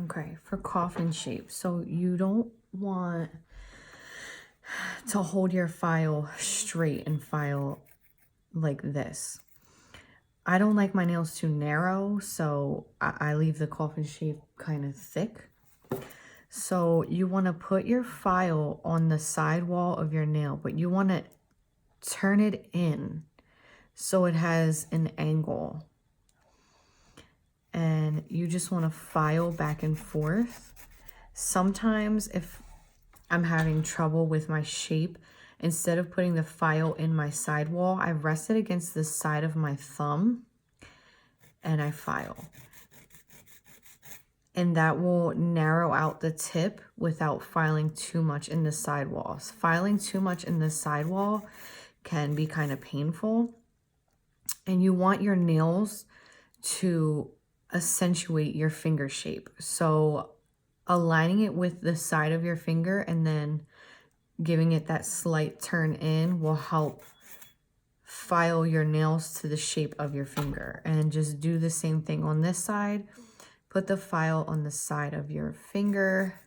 Okay, for coffin shape. So you don't want to hold your file straight and file like this. I don't like my nails too narrow, so I leave the coffin shape kind of thick. So you want to put your file on the side wall of your nail, but you want to turn it in so it has an angle. And you just want to file back and forth. Sometimes if I'm having trouble with my shape, instead of putting the file in my side wall, I rest it against the side of my thumb and I file. And that will narrow out the tip without filing too much in the side walls. Filing too much in the side wall can be kind of painful. And you want your nails to accentuate your finger shape. So aligning it with the side of your finger and then giving it that slight turn in will help file your nails to the shape of your finger. And just do the same thing on this side. Put the file on the side of your finger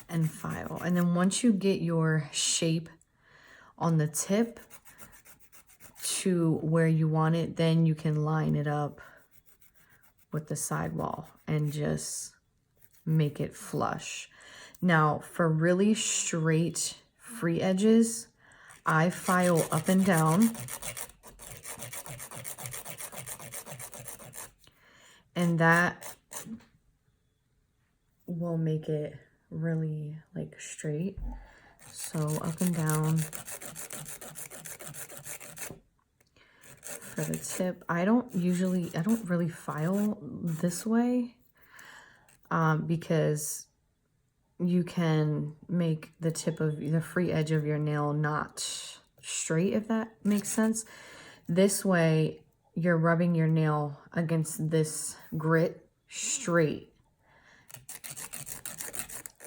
and file. And then once you get your shape on the tip to where you want it, then you can line it up with the side wall and just make it flush. Now for really straight free edges, I file up and down. And that will make it really like straight. So up and down for the tip. I don't really file this way because you can make the tip of the free edge of your nail not straight, if that makes sense. This way, you're rubbing your nail against this grit straight,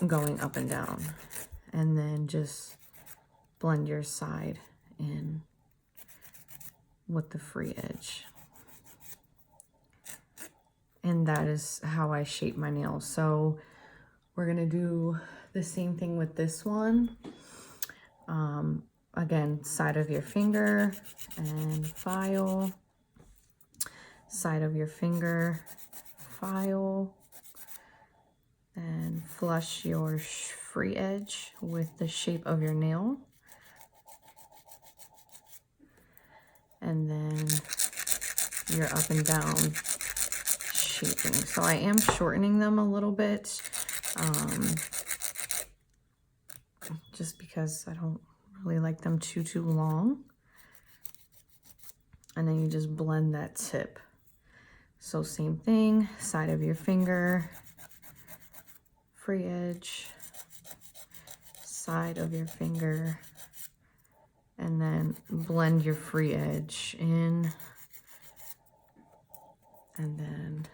going up and down. And then just blend your side in with the free edge. And that is how I shape my nails. So we're gonna do the same thing with this one. Again, side of your finger and file. Side of your finger, file. And flush your free edge with the shape of your nail. And then your up and down shaping. So I am shortening them a little bit, just because I don't really like them too long. And then you just blend that tip. So same thing, side of your finger, free edge, side of your finger, and then blend your free edge in, and then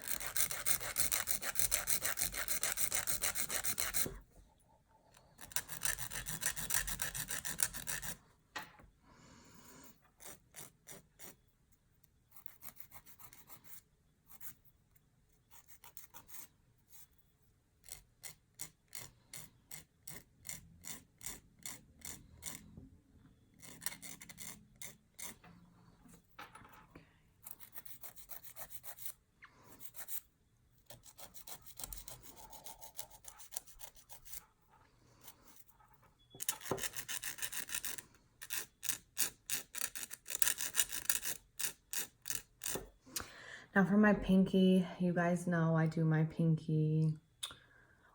now for my pinky, you guys know I do my pinky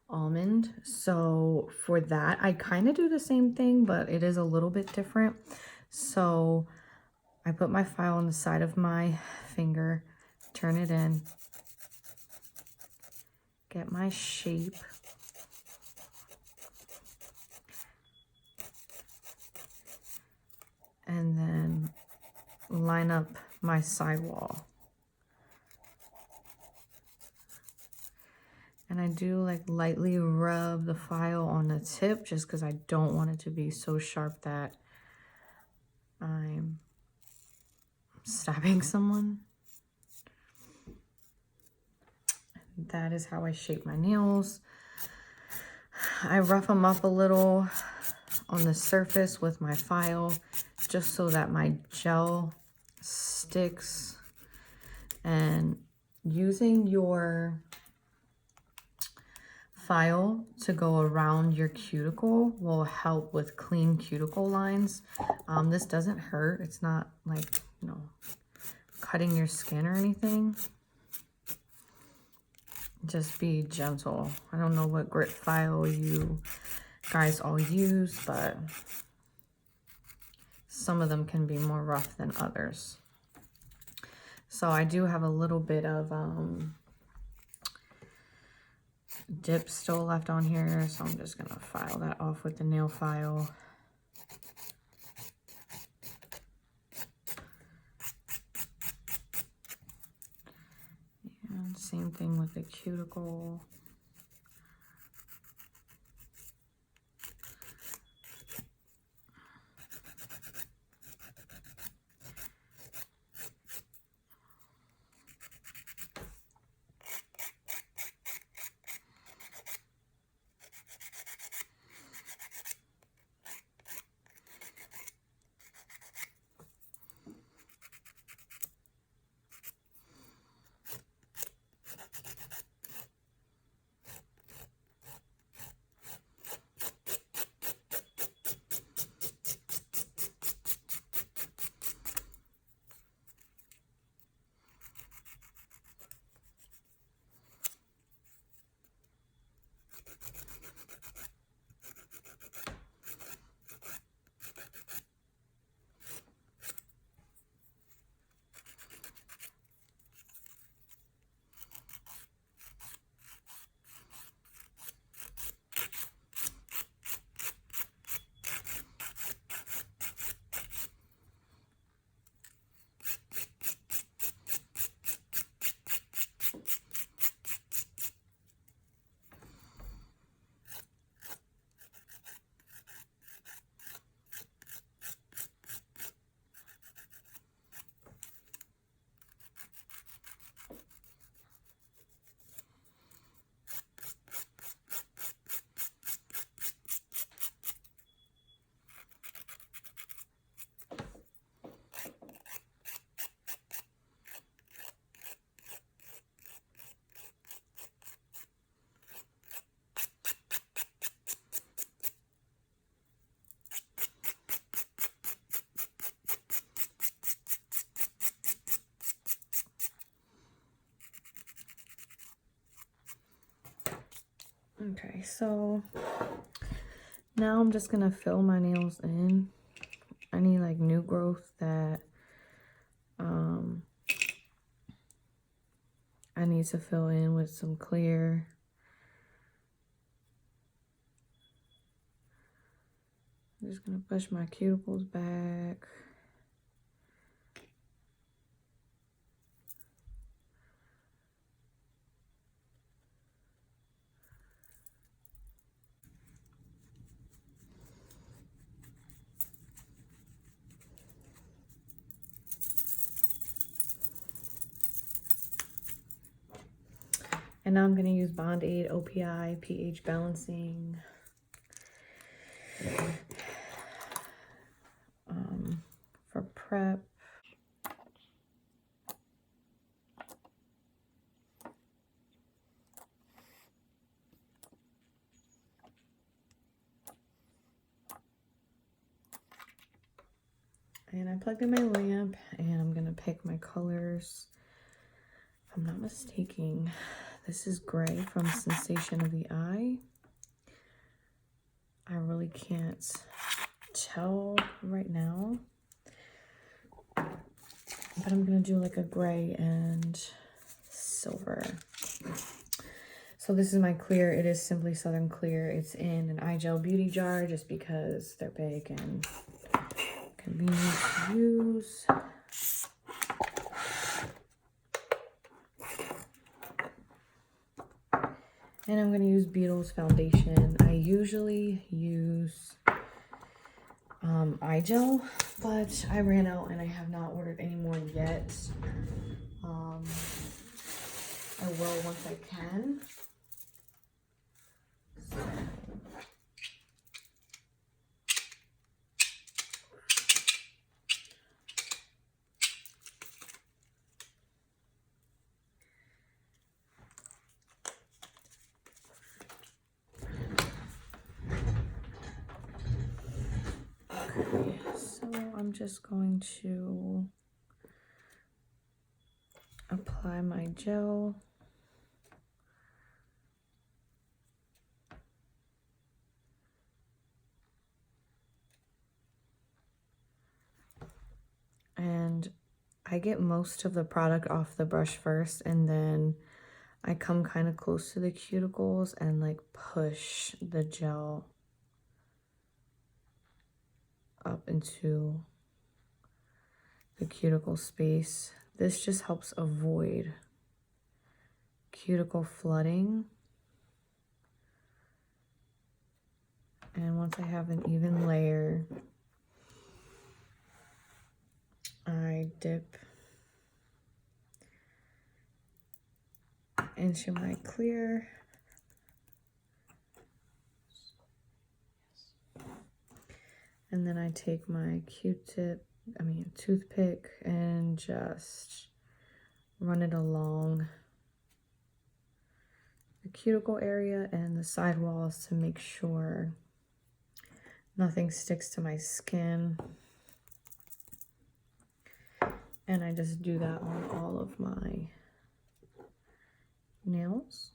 almond. So for that, I kind of do the same thing, but it is a little bit different. So I put my file on the side of my finger, turn it in, get my shape, and then line up my sidewall. And I do like lightly rub the file on the tip just because I don't want it to be so sharp that I'm stabbing someone. that is how I shape my nails. I rough them up a little on the surface with my file just so that my gel sticks, and using your file to go around your cuticle will help with clean cuticle lines. This doesn't hurt. It's not like, you know, cutting your skin or anything. Just be gentle. I don't know what grit file you guys all use, but some of them can be more rough than others. So I do have a little bit of dip still left on here, so I'm just gonna file that off with the nail file. And same thing with the cuticle. Okay, so now I'm just gonna fill my nails in. Any like new growth that I need to fill in with some clear. I'm just gonna push my cuticles back. And now I'm going to use Bond Aid OPI pH balancing. For prep. And I plugged in my lamp, and I'm going to pick my colors. If I'm not mistaken, this is gray from Sensation of the Eye. I really can't tell right now, but I'm going to do like a gray and silver. So this is my clear. It is Simply Southern Clear. It's in an eye gel beauty jar just because they're big and convenient to use. And I'm going to use Beetle's foundation. I usually use eye gel, but I ran out and I have not ordered any more yet. I will once I can. Okay, so I'm just going to apply my gel. And I get most of the product off the brush first, and then I come kind of close to the cuticles and like push the gel up into the cuticle space. This just helps avoid cuticle flooding. And once I have an even layer, I dip into my clear. And then I take my toothpick and just run it along the cuticle area and the side walls to make sure nothing sticks to my skin. And I just do that on all of my nails.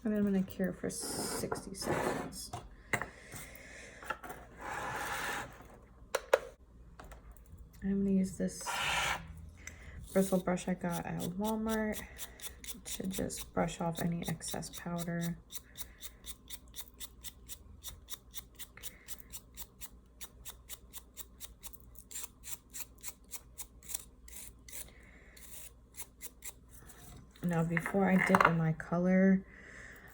And I'm going to cure for 60 seconds. I'm going to use this bristle brush I got at Walmart to just brush off any excess powder. Now before I dip in my color,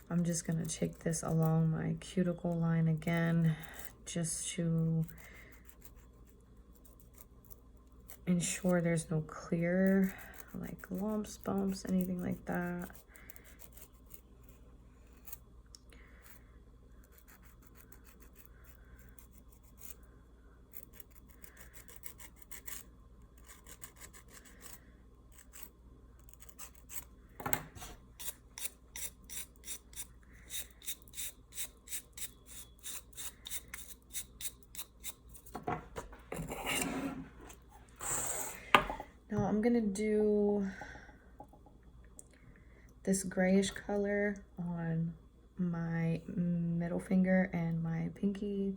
I'm just going to take this along my cuticle line again, just to ensure there's no clear like lumps, bumps, anything like that. Now I'm gonna do this grayish color on my middle finger and my pinky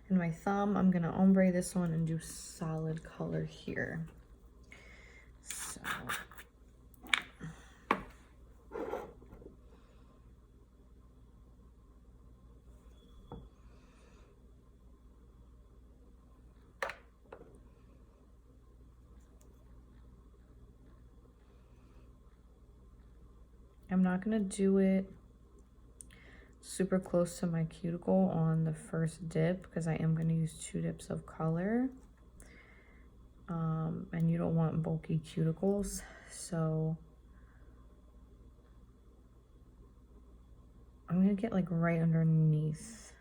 and my thumb. I'm gonna ombre this one and do solid color here. So I'm not gonna do it super close to my cuticle on the first dip because I am gonna use 2 dips of color. And you don't want bulky cuticles, so I'm gonna get like right underneath.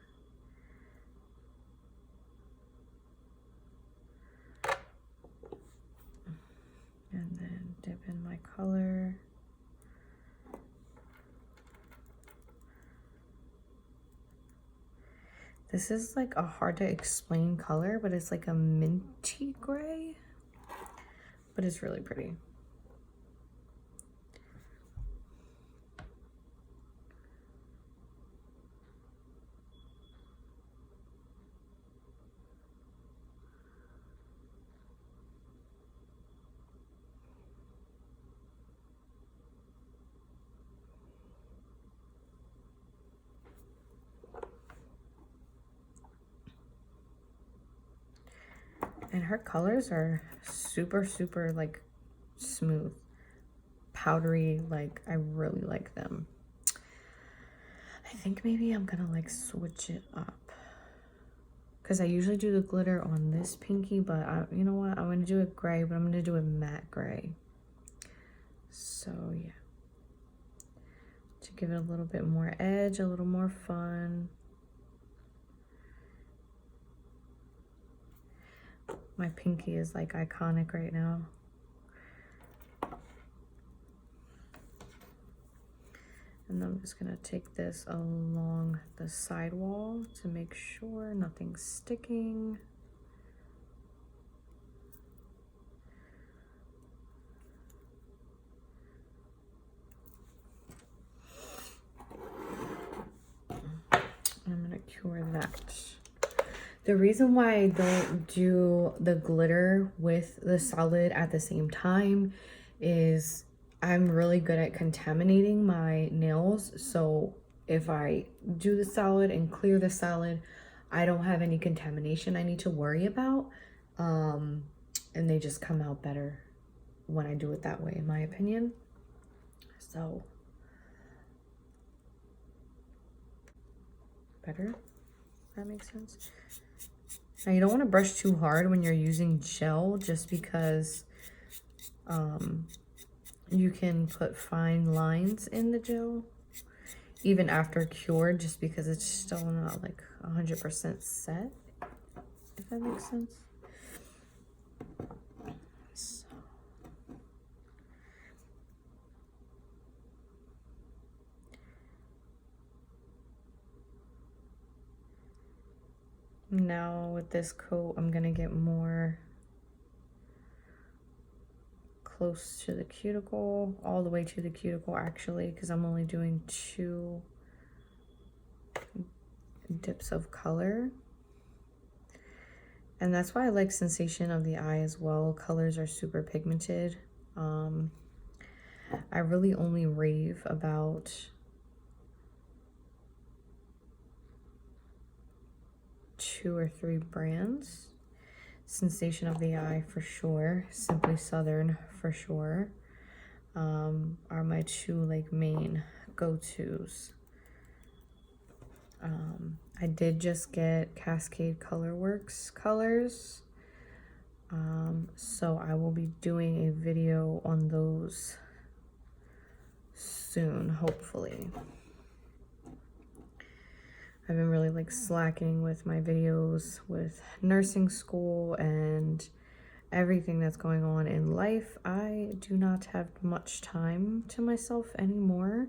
And then dip in my color. This is like a hard to explain color, but it's like a minty gray, but it's really pretty. And her colors are super, super like smooth, powdery, like I really like them. I think maybe I'm gonna like switch it up because I usually do the glitter on this pinky, but you know what? I'm gonna do it gray, but I'm gonna do it matte gray. So yeah, to give it a little bit more edge, a little more fun. My pinky is like iconic right now. And I'm just gonna take this along the sidewall to make sure nothing's sticking. I'm gonna cure that. The reason why I don't do the glitter with the solid at the same time is I'm really good at contaminating my nails. So if I do the solid and clear the solid, I don't have any contamination I need to worry about. And they just come out better when I do it that way, in my opinion. So better, if that makes sense. Now you don't want to brush too hard when you're using gel, just because you can put fine lines in the gel even after cured, just because it's still not like 100% set, if that makes sense. So. Now with this coat, I'm gonna get more close to the cuticle, all the way to the cuticle actually, because I'm only doing 2 dips of color. And that's why I like sensation of the eye as well. Colors are super pigmented. I really only rave about two or 3 brands. Sensation of the Eye for sure, Simply Southern for sure, are my 2 like main go-tos. I did just get Cascade Colorworks colors. So I will be doing a video on those soon, hopefully. I've been really like slacking with my videos with nursing school and everything that's going on in life. I do not have much time to myself anymore.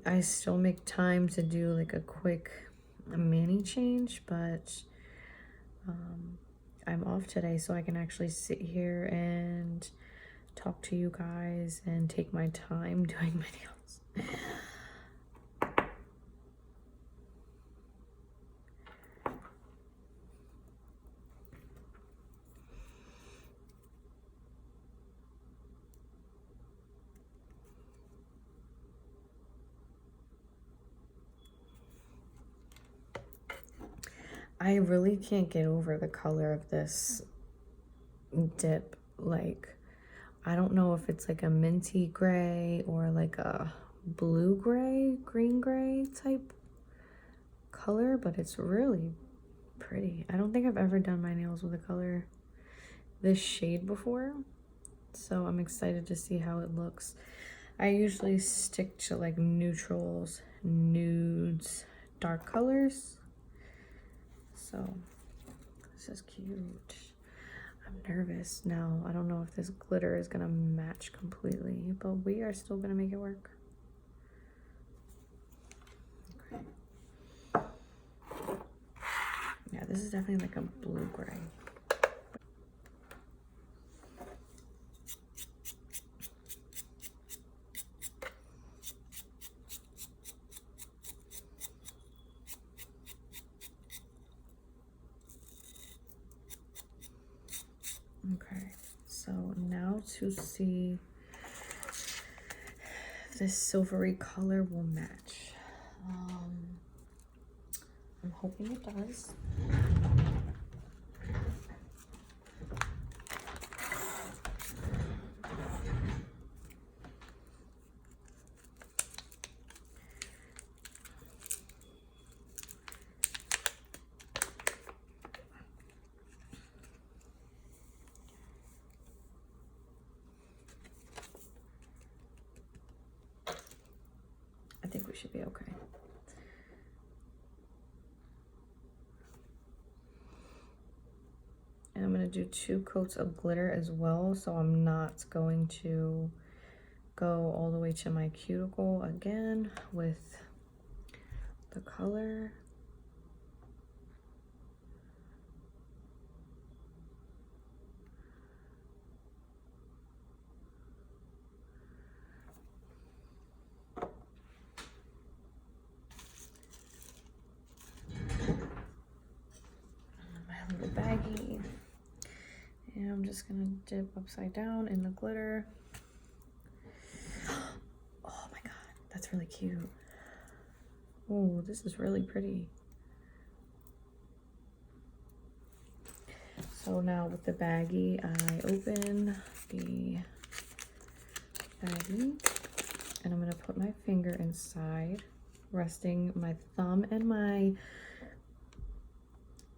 I still make time to do like a quick mani change, but I'm off today, so I can actually sit here and talk to you guys and take my time doing my nails. I really can't get over the color of this dip. Like, I don't know if it's like a minty gray or like a blue gray, green gray type color, but it's really pretty. I don't think I've ever done my nails with a color this shade before, so I'm excited to see how it looks. I usually stick to like neutrals, nudes, dark colors. So this is cute. I'm nervous now. I don't know if this glitter is gonna match completely, but we are still gonna make it work. Okay. Yeah, this is definitely like a blue gray. Okay, so now to see if this silvery color will match. I'm hoping it does. I think we should be okay. And I'm going to do 2 coats of glitter as well, so I'm not going to go all the way to my cuticle again with the color. My little baggie. And I'm just gonna dip upside down in the glitter. Oh my god, that's really cute. Oh, this is really pretty. So now with the baggie, I open the baggie and I'm gonna put my finger inside, resting my thumb and my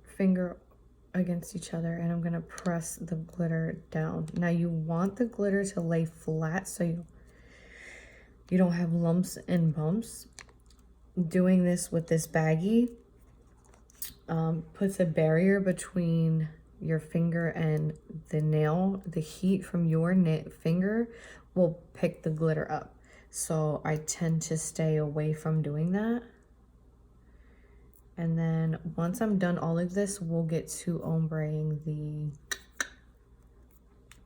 finger against each other, and I'm gonna press the glitter down. Now you want the glitter to lay flat so you don't have lumps and bumps. Doing this with this baggie puts a barrier between your finger and the nail. The heat from your finger will pick the glitter up. So I tend to stay away from doing that. And then once I'm done all of this, we'll get to ombreing the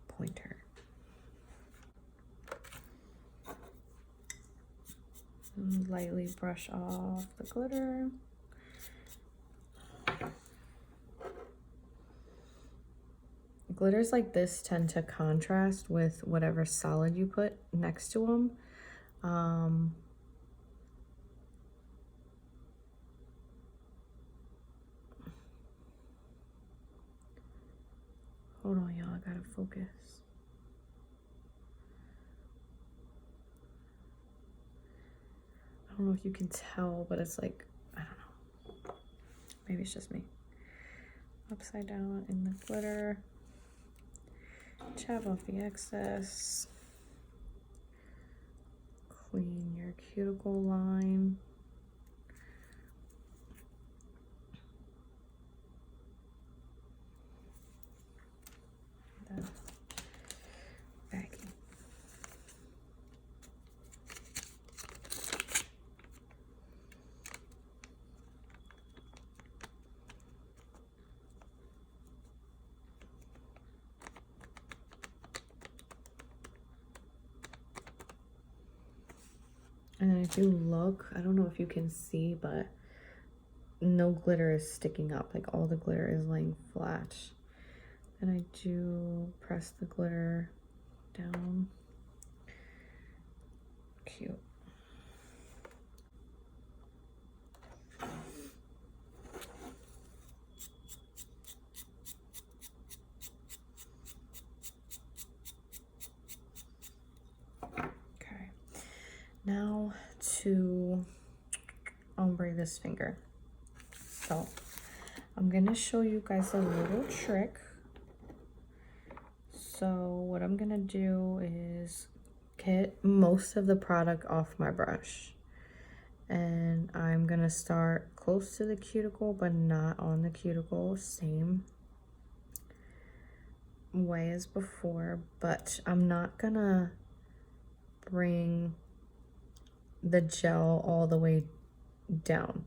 pointer. And lightly brush off the glitter. Glitters like this tend to contrast with whatever solid you put next to them. Hold on, y'all, I gotta focus. I don't know if you can tell, but it's like, I don't know. maybe it's just me. Upside down in the glitter. Chop off the excess. Clean your cuticle line. Baggy. And then if you look, I don't know if you can see, but no glitter is sticking up. Like all the glitter is laying flat. And I do press the glitter down. Cute. Okay. Now to ombre this finger. So I'm gonna show you guys a little trick. So what I'm gonna do is get most of the product off my brush. And I'm gonna start close to the cuticle, but not on the cuticle, same way as before. But I'm not gonna bring the gel all the way down.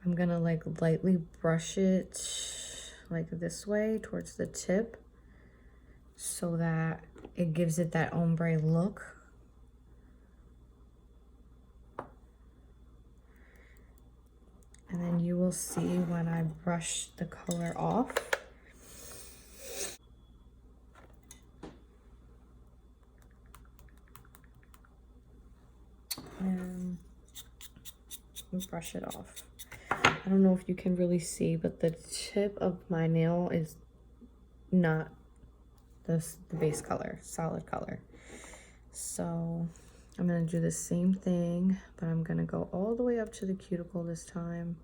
I'm gonna like lightly brush it like this way towards the tip so that it gives it that ombre look. And then you will see when I brush the color off. And brush it off. I don't know if you can really see, but the tip of my nail is not the base color, solid color. So I'm gonna do the same thing, but I'm gonna go all the way up to the cuticle this time.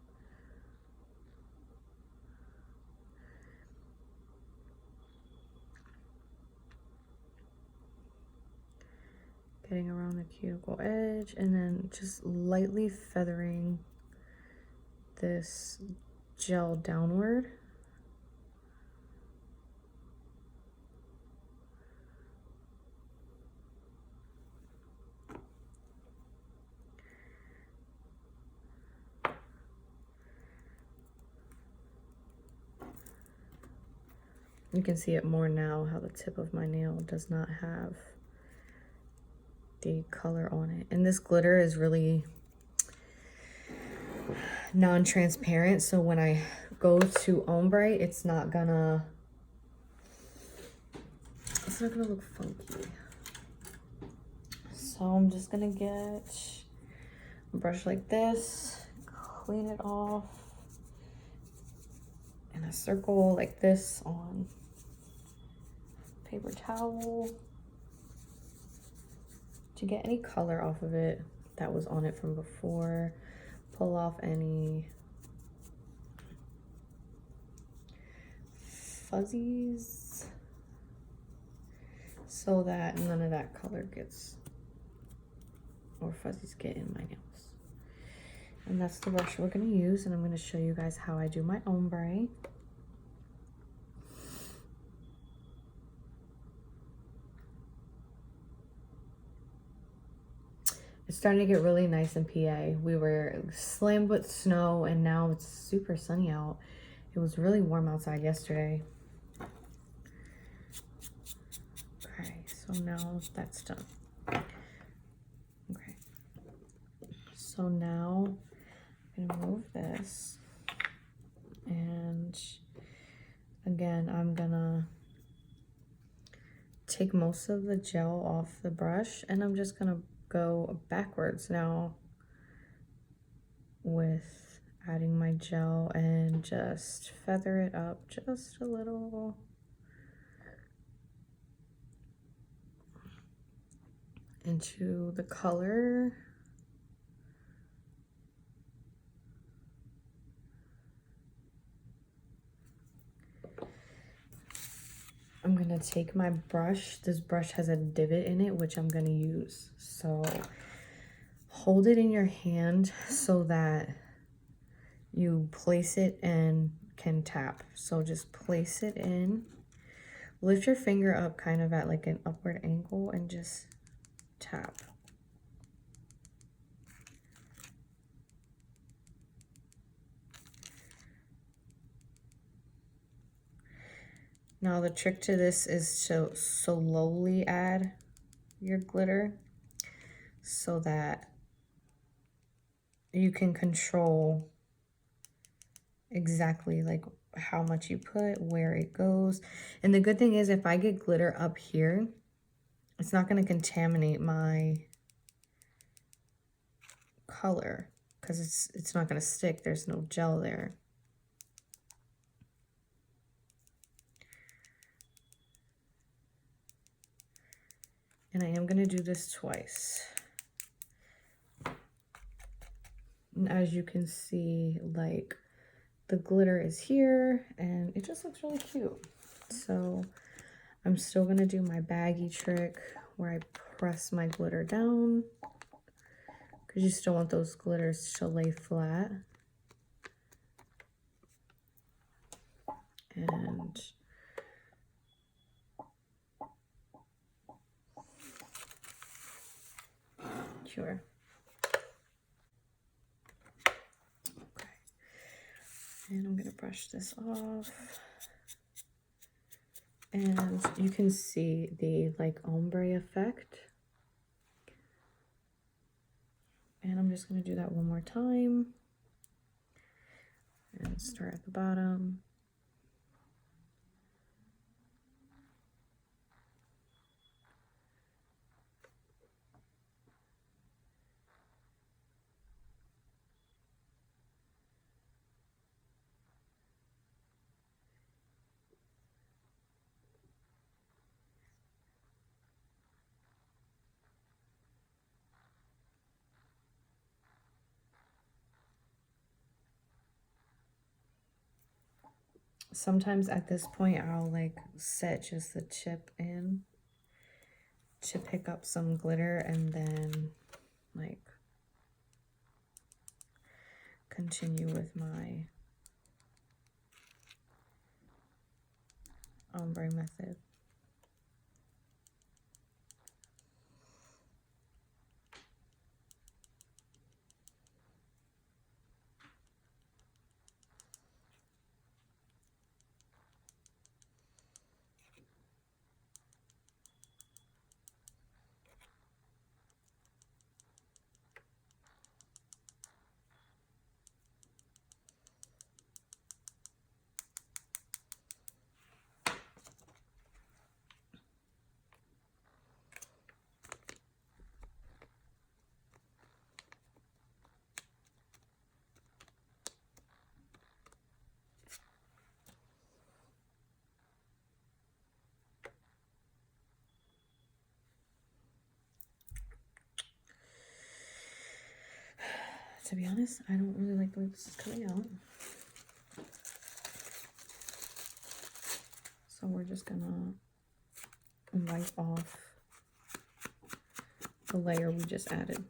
Getting around the cuticle edge and then just lightly feathering this gel downward. You can see it more now how the tip of my nail does not have the color on it. And this glitter is really non-transparent, so when I go to ombre, it's not gonna look funky. So I'm just gonna get a brush like this, clean it off in a circle like this on paper towel to get any color off of it that was on it from before. Pull off any fuzzies so that none of that color gets, or fuzzies get in my nails. And that's the brush we're gonna use, and I'm gonna show you guys how I do my ombre. It's starting to get really nice in PA. We were slammed with snow and now it's super sunny out. It was really warm outside yesterday. Okay, so now that's done. Okay, so now I'm gonna move this, and again, I'm gonna take most of the gel off the brush, and I'm just gonna go backwards now with adding my gel and just feather it up just a little. Into the color. to take my brush. This brush has a divot in it, which I'm going to use. So hold it in your hand so that you place it and can tap. So just place it in. Lift your finger up kind of at like an upward angle and just tap. Now the trick to this is to slowly add your glitter so that you can control exactly like how much you put, where it goes. And the good thing is if I get glitter up here, it's not going to contaminate my color because it's not going to stick. There's no gel there. And I am going to do this twice. And as you can see, like, the glitter is here and it just looks really cute. So I'm still going to do my baggy trick where I press my glitter down because you still want those glitters to lay flat. And cure. Okay. And I'm going to brush this off. And you can see the like ombre effect. And I'm just going to do that one more time. And start at the bottom. Sometimes at this point, I'll like set just the tip in to pick up some glitter and then like continue with my ombre method. To be honest, I don't really like the way this is coming out. So we're just gonna wipe off the layer we just added.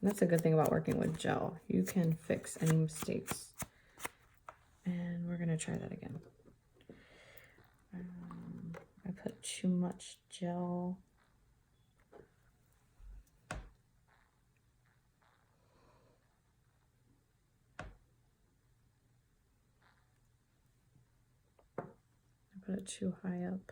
That's a good thing about working with gel. You can fix any mistakes. And we're gonna try that again. I put too much gel. Put it too high up.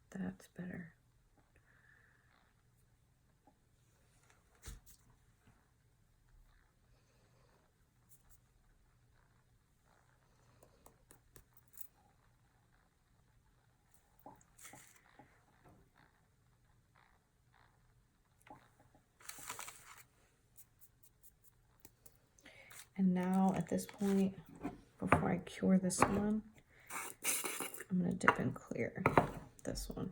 That's better. And now at this point, before I cure this one, I'm going to dip and clear this one.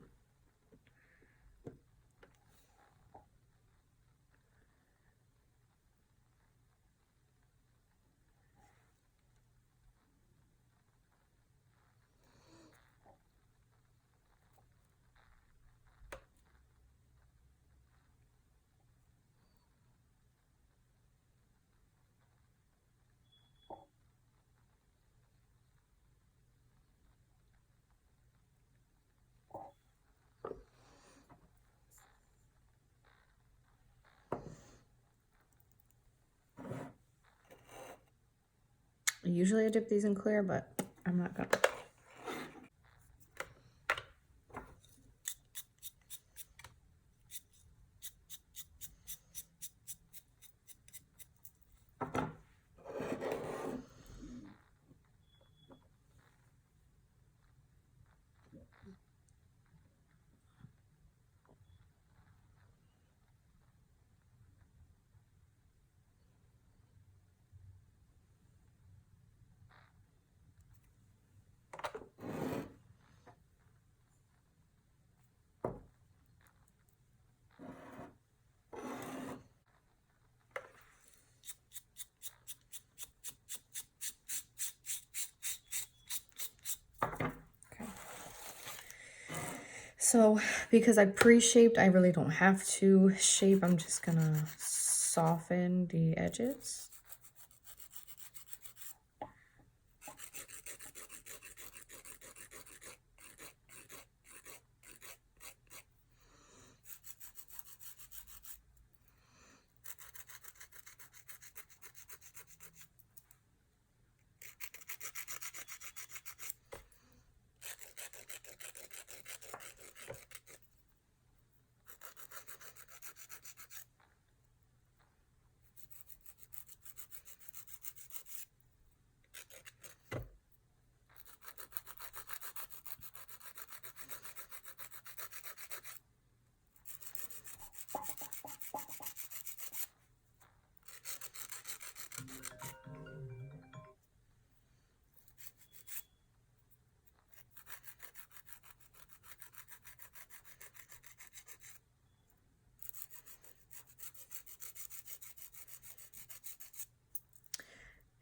Usually I dip these in clear, but I'm not gonna. So because I pre-shaped, I really don't have to shape. I'm just gonna soften the edges.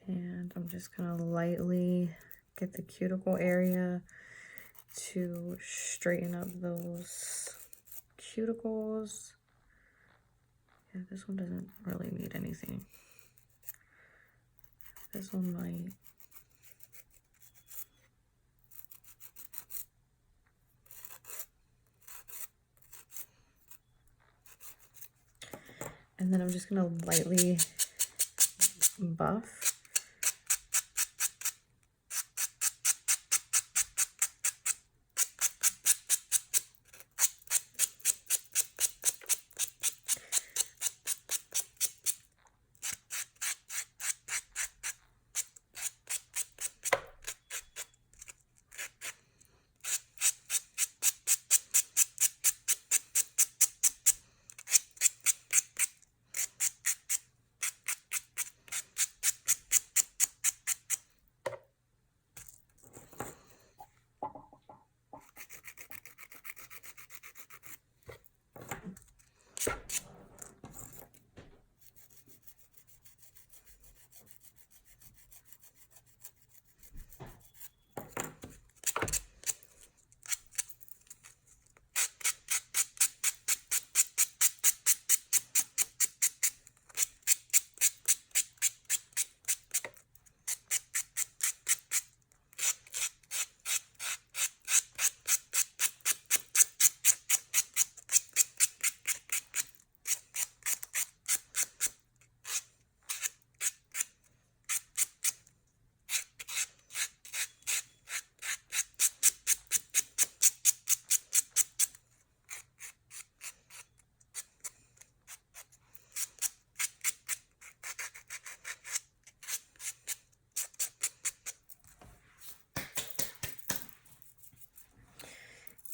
And I'm just gonna lightly get the cuticle area to straighten up those cuticles. Yeah, this one doesn't really need anything. This one might. And then I'm just gonna lightly buff.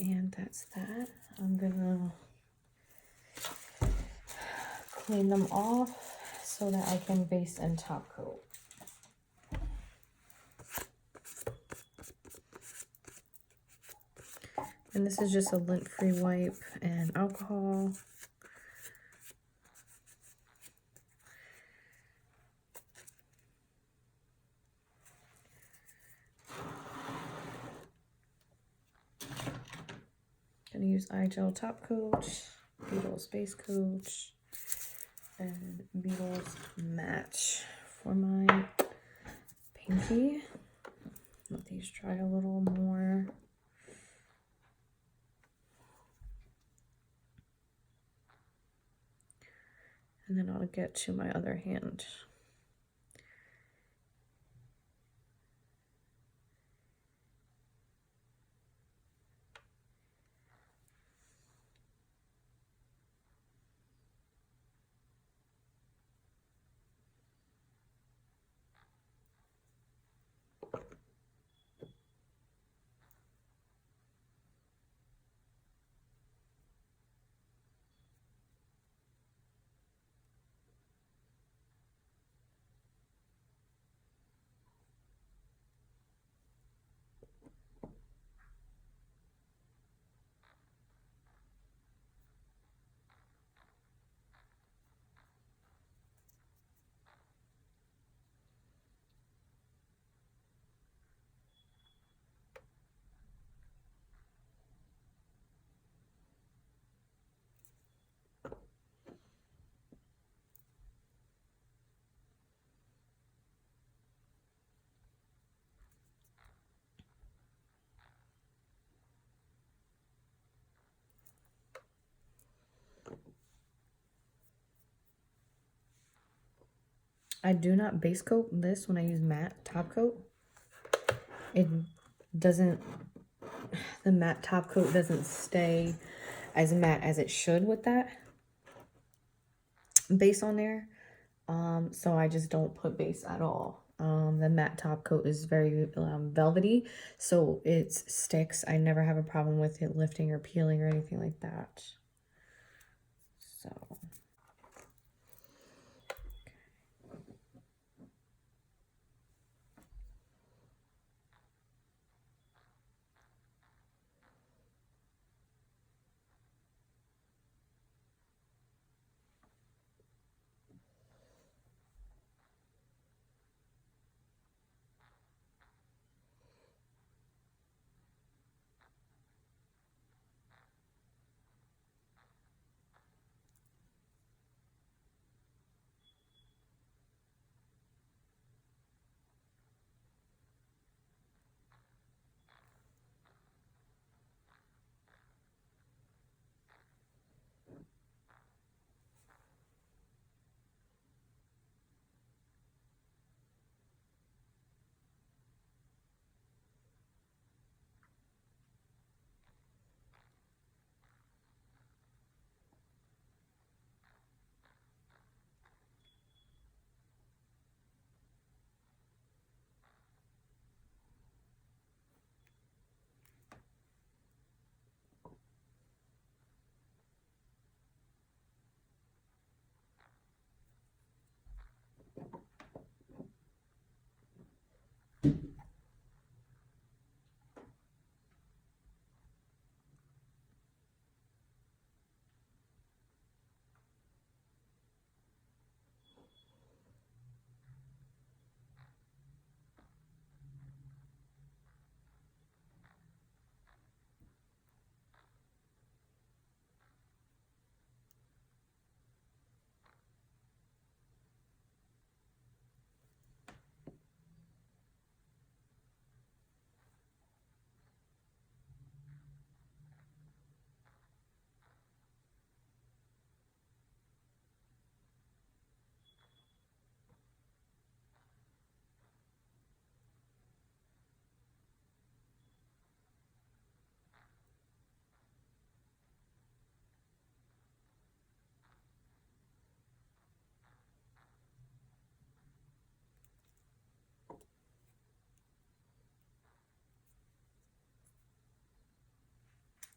And that's that. I'm gonna clean them off so that I can base and top coat. And this is just a lint-free wipe and alcohol. Gonna use iGel Top Coat, Beetles Base Coat, and Beetles Match for my pinky. Let these dry a little more. And then I'll get to my other hand. I do not base coat this when I use matte top coat. It doesn't, the matte top coat doesn't stay as matte as it should with that base on there. So I just don't put base at all. The matte top coat is very velvety, so it sticks. I never have a problem with it lifting or peeling or anything like that. So.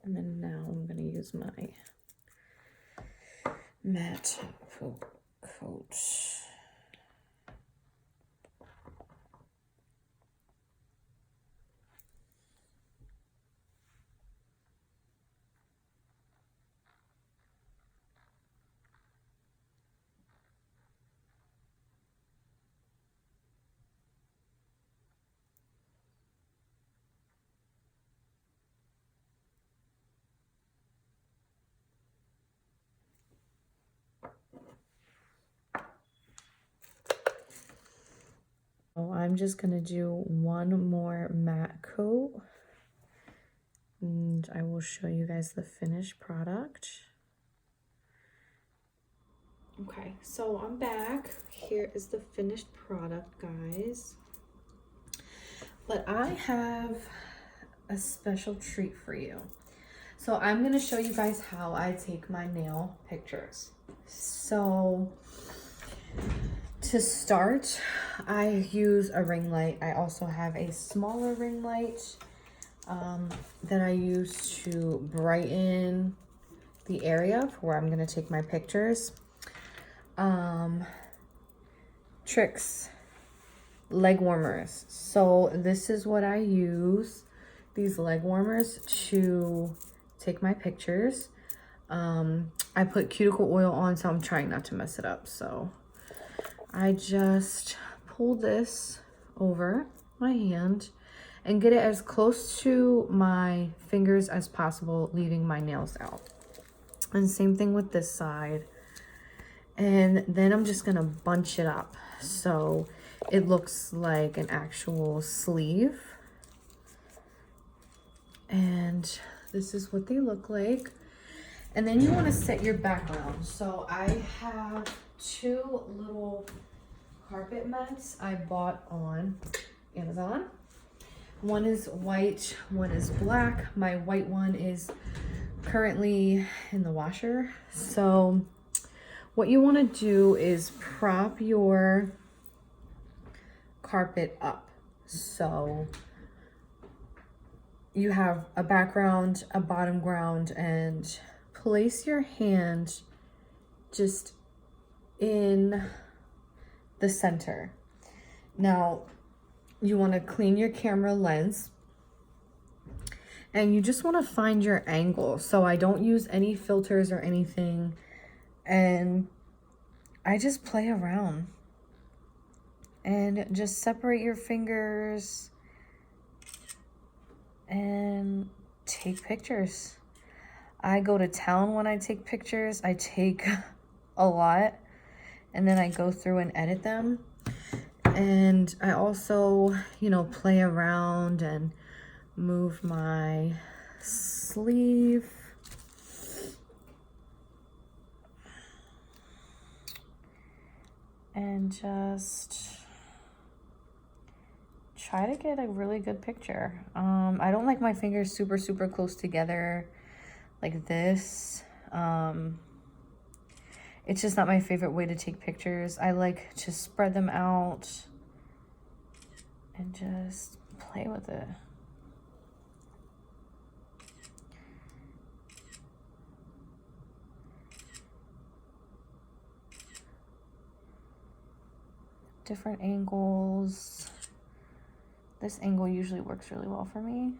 And then now I'm going to use my matte coat. So I'm just going to do one more matte coat, and I will show you guys the finished product. Okay, so I'm back. Here is the finished product, guys. But I have a special treat for you. So I'm going to show you guys how I take my nail pictures. So to start, I use a ring light. I also have a smaller ring light that I use to brighten the area for where I'm going to take my pictures. Tricks, leg warmers. So this is what I use, these leg warmers, to take my pictures. I put cuticle oil on, so I'm trying not to mess it up. So I just pull this over my hand and get it as close to my fingers as possible, leaving my nails out. And same thing with this side. And then I'm just gonna bunch it up so it looks like an actual sleeve. And this is what they look like. And then you want to set your background. So I have two little carpet mats I bought on Amazon. One is white, one is black. My white one is currently in the washer. So what you want to do is prop your carpet up. So you have a background, a bottom ground, and place your hand just in the center. Now, you want to clean your camera lens, and you just want to find your angle. So I don't use any filters or anything, and I just play around and just separate your fingers and take pictures. I go to town when I take pictures. I take a lot, and then I go through and edit them. And I also, you know, play around and move my sleeve. And just try to get a really good picture. I don't like my fingers super close together like this. It's just not my favorite way to take pictures. I like to spread them out and just play with it. Different angles. This angle usually works really well for me.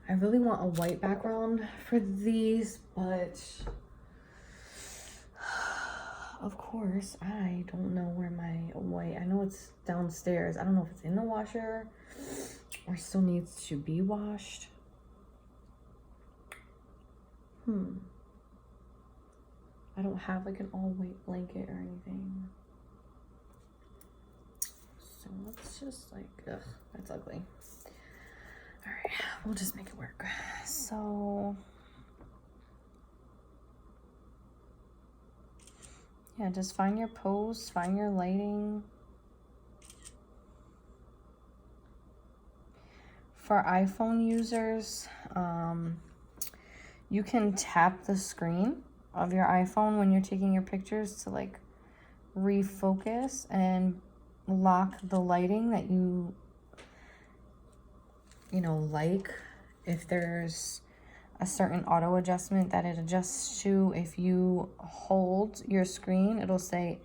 I really want a white background for these, but of course, I don't know where my white, I know it's downstairs. I don't know if it's in the washer or still needs to be washed. I don't have like an all white blanket or anything. So let's just like, ugh, that's ugly. All right, we'll just make it work. So yeah, just find your pose, find your lighting. For iPhone users, you can tap the screen of your iPhone when you're taking your pictures to like refocus and lock the lighting that you know, like. If there's a certain auto adjustment that it adjusts to, if you hold your screen, it'll say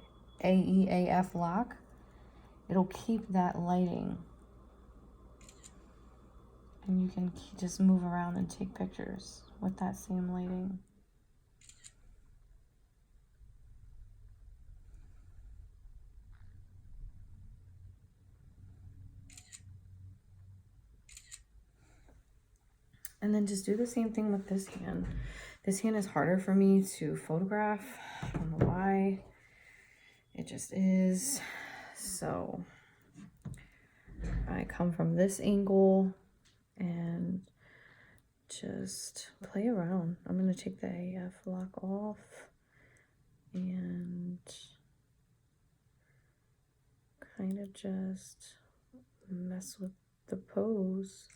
AEAF lock. It'll keep that lighting. And you can just move around and take pictures with that same lighting. And then just do the same thing with this hand. This hand is harder for me to photograph. I don't know why. It just is. So I come from this angle and just play around. I'm going to take the AF lock off and kind of just mess with the pose.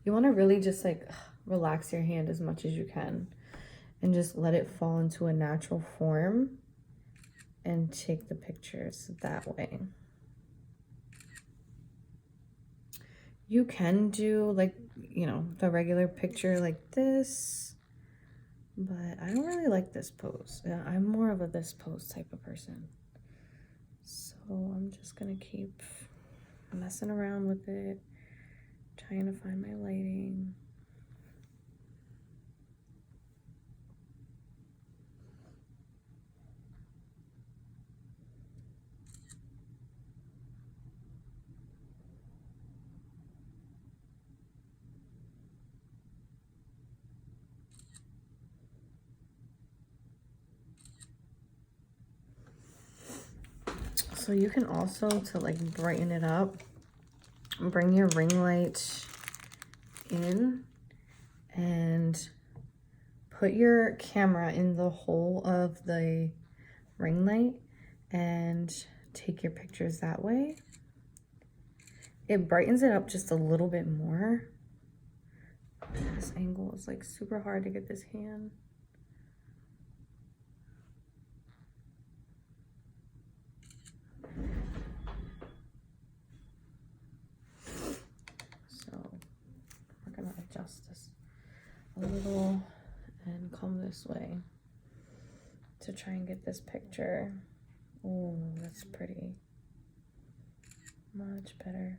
You want to really just like relax your hand as much as you can and just let it fall into a natural form and take the pictures that way. You can do like, you know, the regular picture like this, but I don't really like this pose. I'm more of a this pose type of person. So I'm just gonna keep messing around with it, trying to find my lighting. So you can also, to like brighten it up, bring your ring light in and put your camera in the hole of the ring light and take your pictures that way. It brightens it up just a little bit more. This angle is like super hard to get this hand. So we're gonna adjust this a little and come this way to try and get this picture. Oh, that's pretty. Much better.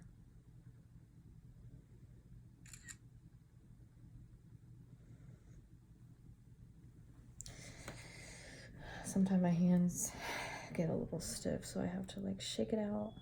Sometimes my hands get a little stiff, so I have to like shake it out.